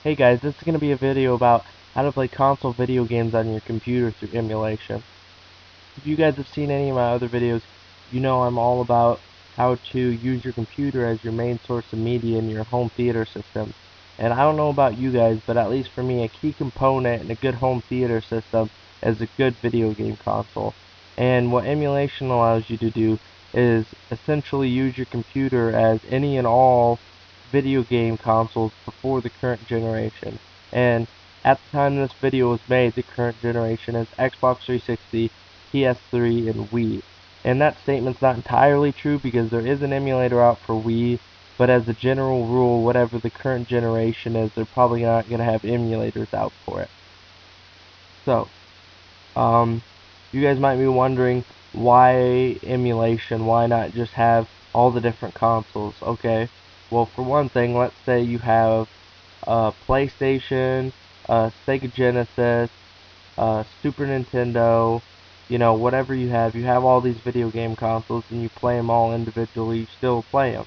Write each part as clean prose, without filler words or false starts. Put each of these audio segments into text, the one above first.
Hey guys, this is going to be a video about how to play console video games on your computer through emulation. If you guys have seen any of my other videos, you know I'm all about how to use your computer as your main source of media in your home theater system. And I don't know about you guys, but at least for me, a key component in a good home theater system is a good video game console. And what emulation allows you to do is essentially use your computer as any and all video game consoles before the current generation. And at the time this video was made, the current generation is Xbox 360, PS3, and Wii. And that statement's not entirely true because there is an emulator out for Wii, but as a general rule, whatever the current generation is, they're probably not going to have emulators out for it. So, you guys might be wondering, why emulation? Why not just have all the different consoles? Okay, well, for one thing, let's say you have a PlayStation, a Sega Genesis, a Super Nintendo, you know, whatever you have all these video game consoles and you play them all individually, you still play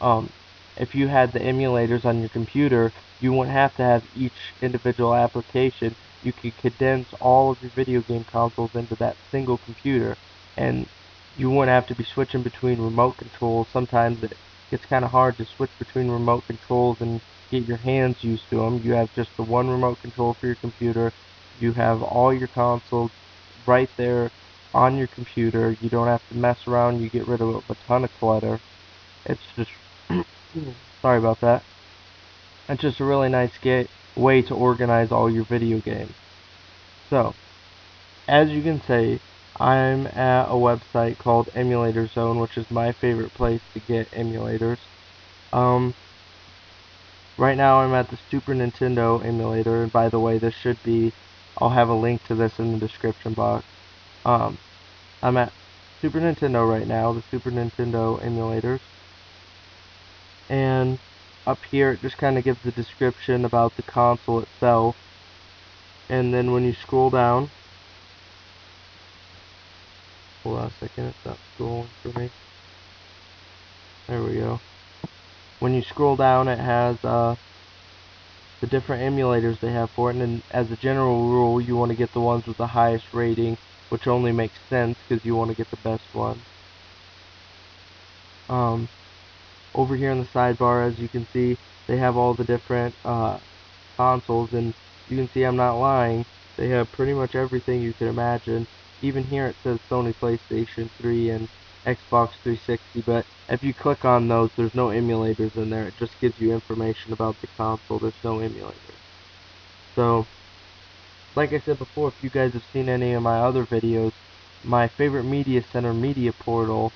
them. If you had the emulators on your computer, you wouldn't have to have each individual application. You could condense all of your video game consoles into that single computer, and you wouldn't have to be switching between remote controls. Sometimes it gets kind of hard to switch between remote controls and get your hands used to them. You have just the one remote control for your computer. You have all your consoles right there on your computer. You don't have to mess around. You get rid of a ton of clutter. It's just sorry about that. It's just a really nice way to organize all your video games. So, as you can see, I'm at a website called Emulator Zone, which is my favorite place to get emulators. Right now I'm at the Super Nintendo emulator, and by the way, I'll have a link to this in the description box. I'm at Super Nintendo right now, the Super Nintendo emulators. And up here it just kind of gives the description about the console itself. And then when you scroll down, hold on a second, it's not scrolling for me. There we go. When you scroll down, it has the different emulators they have for it, and as a general rule, you want to get the ones with the highest rating, which only makes sense because you want to get the best one. Over here in the sidebar, as you can see, they have all the different consoles, and you can see I'm not lying. They have pretty much everything you could imagine. Even here it says Sony PlayStation 3 and Xbox 360, but if you click on those, there's no emulators in there. It just gives you information about the console. There's no emulators. So, like I said before, if you guys have seen any of my other videos, my favorite media center, Media Portal,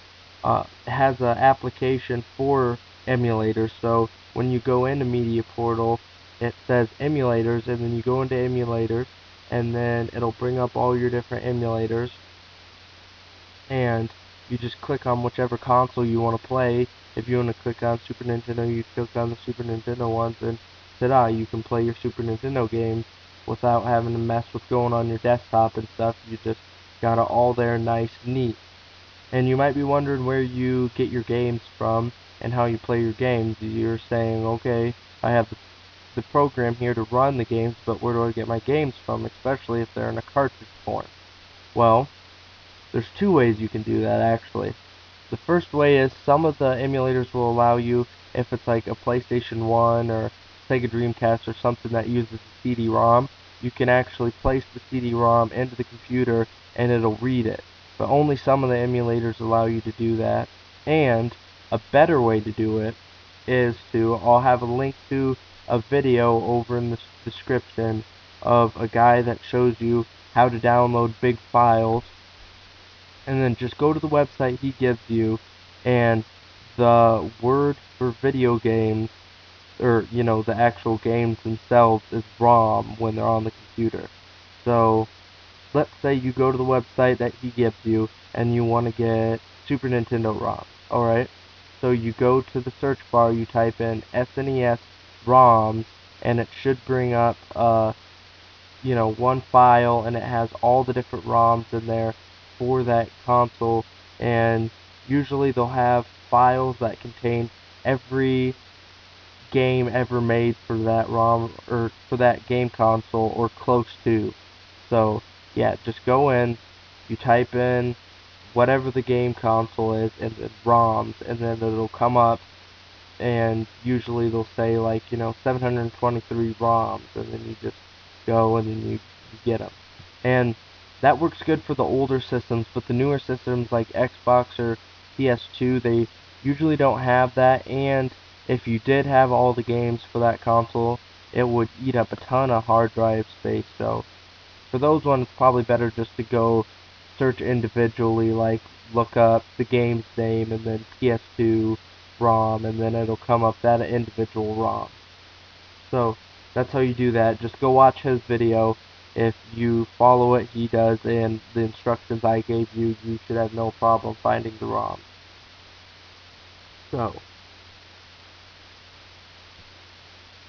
has an application for emulators. So when you go into Media Portal, it says emulators, and then you go into emulators, and then it'll bring up all your different emulators, and you just click on whichever console you want to play. If you want to click on Super Nintendo, you click on the Super Nintendo ones, and ta-da, you can play your Super Nintendo games without having to mess with going on your desktop and stuff. You just got it all there nice and neat. And you might be wondering where you get your games from and how you play your games. You're saying, okay, I have the program here to run the games, but where do I get my games from, especially if they're in a cartridge form? Well, there's two ways you can do that, actually. The first way is some of the emulators will allow you, if it's like a PlayStation 1 or Sega Dreamcast or something that uses a CD-ROM, you can actually place the CD-ROM into the computer and it'll read it. But only some of the emulators allow you to do that. And a better way to do it is I'll have a link to a video over in the description of a guy that shows you how to download big files, and then just go to the website he gives you, and the word for video games, or you know, the actual games themselves, is ROM when they're on the computer. So let's say you go to the website that he gives you and you want to get Super Nintendo ROM. Alright, so you go to the search bar, you type in SNES ROMs, and it should bring up you know, one file, and it has all the different ROMs in there for that console. And usually they'll have files that contain every game ever made for that ROM or for that game console or close to. So yeah, just go in, you type in whatever the game console is and then ROMs, and then it'll come up, and usually they'll say like 723 ROMs, and then you just go and then you get them. And that works good for the older systems, but the newer systems like Xbox or PS2, they usually don't have that, and if you did have all the games for that console, it would eat up a ton of hard drive space. So for those ones, it's probably better just to go search individually, like look up the game's name and then PS2 ROM, and then it'll come up that individual ROM. So that's how you do that. Just go watch his video. If you follow what he does and the instructions I gave you, you should have no problem finding the ROM. So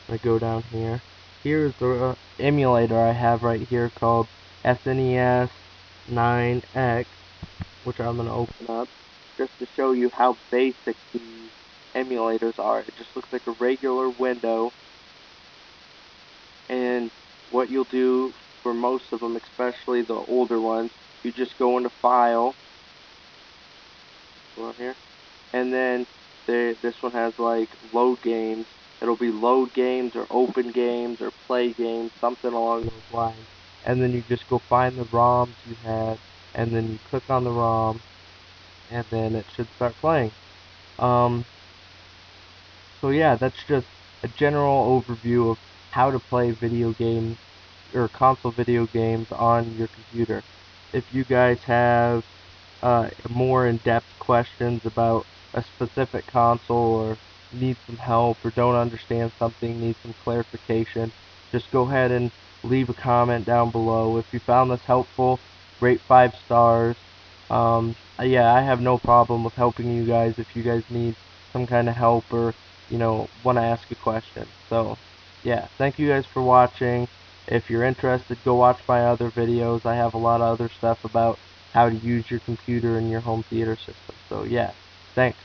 I go down here. Here's the emulator I have right here called SNES 9X, which I'm going to open up just to show you how basic these emulators are. It just looks like a regular window, and what you'll do for most of them, especially the older ones, you just go into File, go on here, and then this one has like load games. It'll be load games or open games or play games, something along those lines. And then you just go find the ROMs you have, and then you click on the ROM, and then it should start playing. Um, so yeah, that's just a general overview of how to play video games or console video games on your computer. If you guys have more in-depth questions about a specific console, or need some help, or don't understand something, need some clarification, just go ahead and leave a comment down below. If you found this helpful, rate 5 stars. Yeah, I have no problem with helping you guys if you guys need some kind of help, or want to ask a question. So yeah, thank you guys for watching. If you're interested, go watch my other videos. I have a lot of other stuff about how to use your computer in your home theater system. So yeah, thanks.